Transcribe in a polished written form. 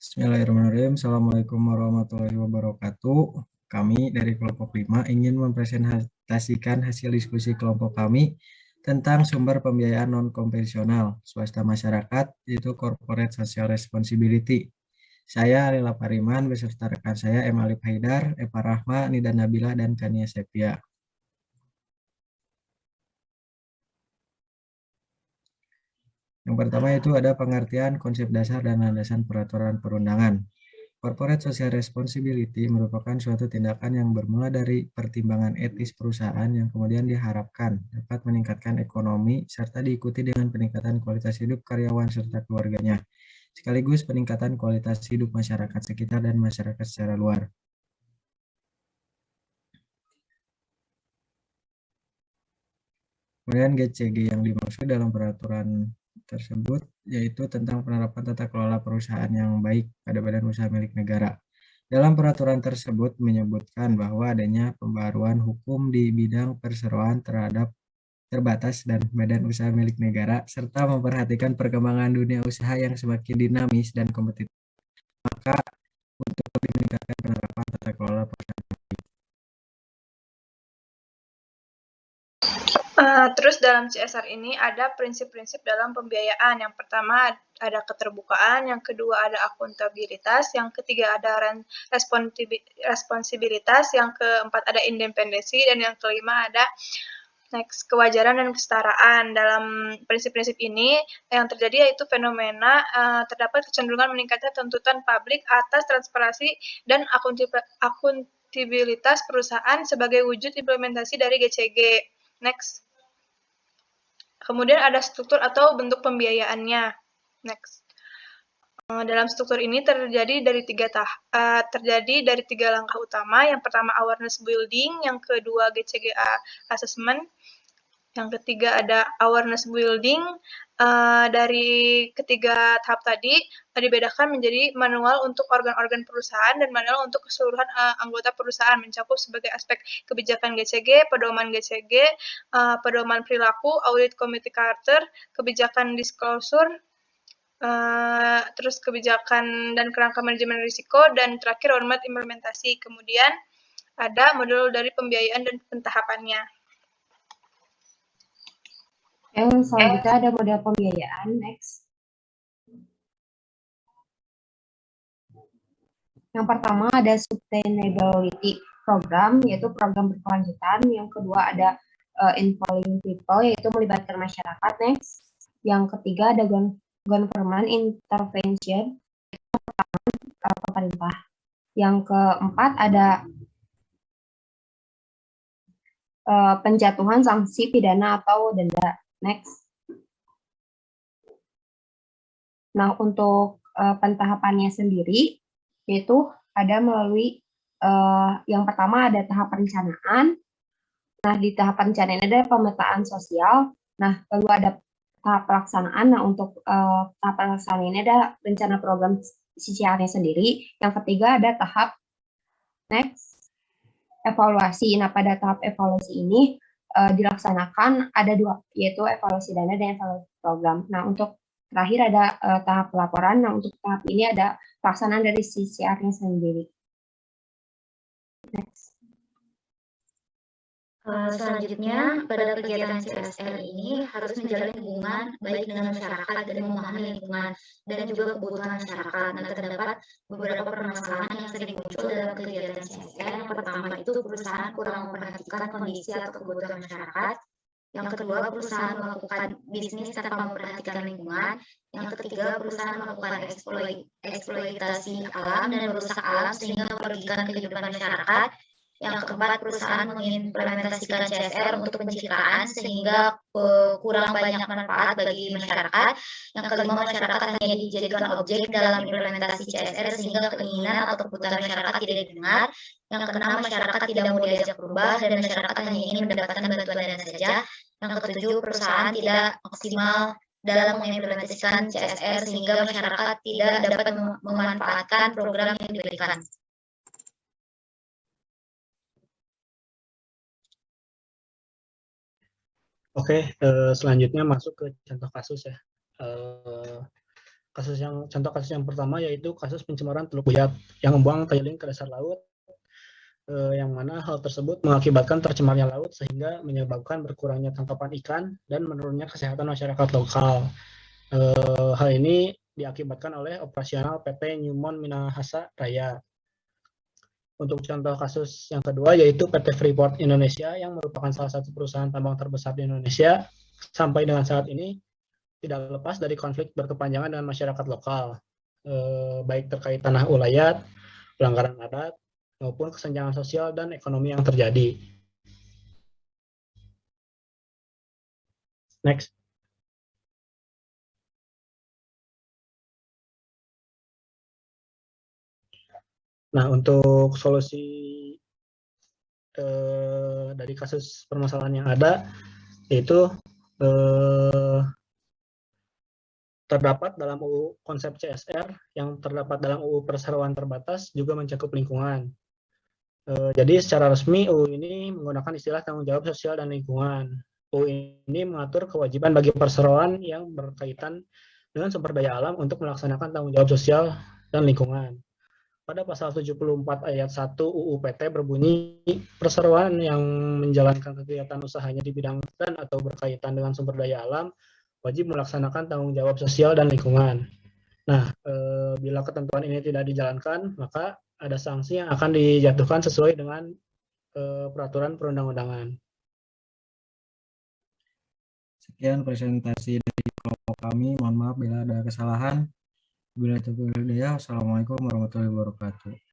Bismillahirrahmanirrahim. Assalamualaikum warahmatullahi wabarakatuh. Kami dari kelompok 5 ingin mempresentasikan hasil diskusi kelompok kami tentang sumber pembiayaan non-konvensional swasta masyarakat, yaitu Corporate Social Responsibility. Saya Alila Pariman beserta rekan saya M. Alif Haidar, Eva Rahma, Nida Nabila, dan Kania Sepia. Yang pertama itu ada pengertian konsep dasar dan landasan peraturan perundangan. Corporate Social Responsibility merupakan suatu tindakan yang bermula dari pertimbangan etis perusahaan yang kemudian diharapkan dapat meningkatkan ekonomi serta diikuti dengan peningkatan kualitas hidup karyawan serta keluarganya, sekaligus peningkatan kualitas hidup masyarakat sekitar dan masyarakat secara luar. Kemudian GCG yang dimaksud dalam peraturan tersebut yaitu tentang penerapan tata kelola perusahaan yang baik pada badan usaha milik negara. Dalam peraturan tersebut menyebutkan bahwa adanya pembaruan hukum di bidang perseroan terhadap terbatas dan badan usaha milik negara serta memperhatikan perkembangan dunia usaha yang semakin dinamis dan kompetitif. Maka untuk lebih meningkatkan penerapan tata kelola perusahaan. Terus dalam CSR ini ada prinsip-prinsip dalam pembiayaan. Yang pertama ada keterbukaan, yang kedua ada akuntabilitas, yang ketiga ada responsibilitas, yang keempat ada independensi, dan yang kelima ada kewajaran dan kesetaraan. Dalam prinsip-prinsip ini yang terjadi yaitu fenomena terdapat kecenderungan meningkatnya tuntutan publik atas transparansi dan akuntabilitas perusahaan sebagai wujud implementasi dari GCG. Next. Kemudian ada struktur atau bentuk pembiayaannya. Next. Dalam struktur ini terjadi dari tiga langkah utama. Yang pertama awareness building, yang kedua GCGA assessment, yang ketiga ada awareness building. Dari ketiga tahap tadi dibedakan menjadi manual untuk organ-organ perusahaan dan manual untuk keseluruhan anggota perusahaan, mencakup sebagai aspek kebijakan GCG, pedoman GCG, pedoman perilaku, audit committee charter, kebijakan disclosure, terus kebijakan dan kerangka manajemen risiko, dan terakhir roadmap implementasi. Kemudian ada modul dari pembiayaan dan pentahapannya. Selanjutnya ada model pembiayaan. Next. Yang pertama ada sustainability program, yaitu program berkelanjutan. Yang kedua ada involving people, yaitu melibatkan masyarakat. Next. Yang ketiga ada government intervention, pemerintah. Yang keempat ada penjatuhan sanksi pidana atau denda. Next. Nah, untuk pentahapannya sendiri, yaitu ada melalui yang pertama ada tahap perencanaan. Nah, di tahap perencanaan ada pemetaan sosial. Nah, lalu ada tahap pelaksanaan. Nah, untuk tahap pelaksanaan ini ada rencana program CCR-nya sendiri. Yang ketiga ada tahap evaluasi. Nah, pada tahap evaluasi ini dilaksanakan ada dua, yaitu evaluasi dana dan evaluasi program. Nah, untuk terakhir ada tahap pelaporan. Nah, untuk tahap ini ada pelaksanaan dari CCR-nya sendiri. Next. Selanjutnya, pada kegiatan CSR ini harus menjalin hubungan baik dengan masyarakat dan memahami lingkungan dan juga kebutuhan masyarakat. Nah, terdapat beberapa permasalahan yang sering muncul dalam kegiatan CSR. Yang pertama itu perusahaan kurang memperhatikan kondisi atau kebutuhan masyarakat. Yang kedua, perusahaan melakukan bisnis tanpa memperhatikan lingkungan. Yang ketiga, perusahaan melakukan eksploitasi alam dan merusak alam sehingga merugikan kehidupan masyarakat. Yang keempat, perusahaan mengimplementasikan CSR untuk pencitraan sehingga kurang banyak manfaat bagi masyarakat. Yang kelima, masyarakat hanya dijadikan objek dalam implementasi CSR sehingga keinginan atau kebutuhan masyarakat tidak didengar. Yang keenam, masyarakat tidak mau diajak berubah dan masyarakat hanya ingin mendapatkan bantuan dana saja. Yang ketujuh, perusahaan tidak maksimal dalam mengimplementasikan CSR sehingga masyarakat tidak dapat memanfaatkan program yang diberikan. Oke, selanjutnya masuk ke contoh kasus ya. contoh kasus yang pertama yaitu kasus pencemaran Teluk Buyat yang membuang tailing ke dasar laut, yang mana hal tersebut mengakibatkan tercemarnya laut sehingga menyebabkan berkurangnya tangkapan ikan dan menurunnya kesehatan masyarakat lokal. Hal ini diakibatkan oleh operasional PT Newmont Minahasa Raya. Untuk contoh kasus yang kedua yaitu PT Freeport Indonesia yang merupakan salah satu perusahaan tambang terbesar di Indonesia, sampai dengan saat ini tidak lepas dari konflik berkepanjangan dengan masyarakat lokal, baik terkait tanah ulayat, pelanggaran adat, maupun kesenjangan sosial dan ekonomi yang terjadi. Next. Nah, untuk solusi dari kasus permasalahan yang ada, yaitu terdapat dalam UU konsep CSR yang terdapat dalam UU perseroan terbatas juga mencakup lingkungan. Jadi secara resmi UU ini menggunakan istilah tanggung jawab sosial dan lingkungan. UU ini mengatur kewajiban bagi perseroan yang berkaitan dengan sumber daya alam untuk melaksanakan tanggung jawab sosial dan lingkungan. Pada pasal 74 ayat 1 UU PT berbunyi, perseroan yang menjalankan kegiatan usahanya di bidang dan atau berkaitan dengan sumber daya alam wajib melaksanakan tanggung jawab sosial dan lingkungan. Nah, bila ketentuan ini tidak dijalankan, maka ada sanksi yang akan dijatuhkan sesuai dengan peraturan perundang-undangan. Sekian presentasi dari kelompok kami. Mohon maaf bila ada kesalahan. Bila itu, Assalamualaikum warahmatullahi wabarakatuh.